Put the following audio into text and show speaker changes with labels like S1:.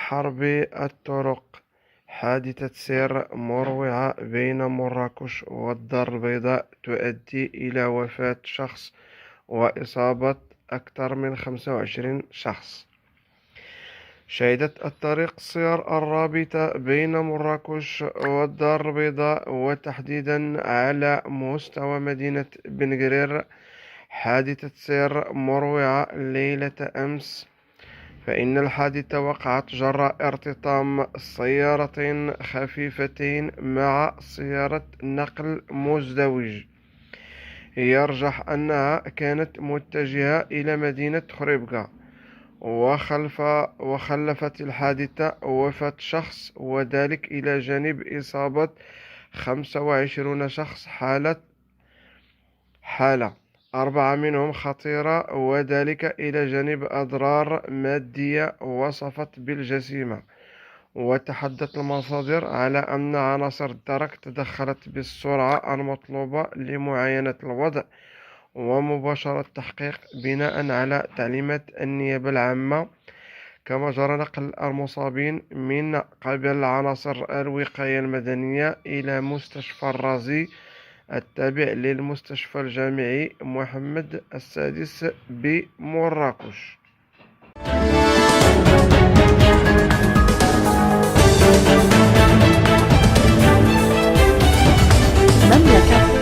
S1: حرب الطرق. حادثة سير مروعة بين مراكش والدار البيضاء تؤدي إلى وفاة شخص وإصابة أكثر من 25 شخص. شهدت الطريق السير الرابطة بين مراكش والدار البيضاء وتحديدا على مستوى مدينة بن قرير حادثة سير مروعة ليلة أمس، فإن الحادثة وقعت جراء ارتطام سيارتين خفيفتين مع سيارة نقل مزدوج، يرجح أنها كانت متجهة إلى مدينة خريبكا، وخلفت الحادثة وفاة شخص، وذلك إلى جانب إصابة 25 شخص حالة 4 منهم خطيرة، وذلك إلى جانب أضرار مادية وصفت بالجسيمة. وتحدث المصادر على أن عناصر الدرك تدخلت بالسرعة المطلوبة لمعاينة الوضع ومباشرة التحقيق بناء على تعليمات النيابة العامة، كما جرى نقل المصابين من قبل عناصر الوقاية المدنية إلى مستشفى الرازي التابع للمستشفى الجامعي محمد السادس بمراكش.
S2: مملكة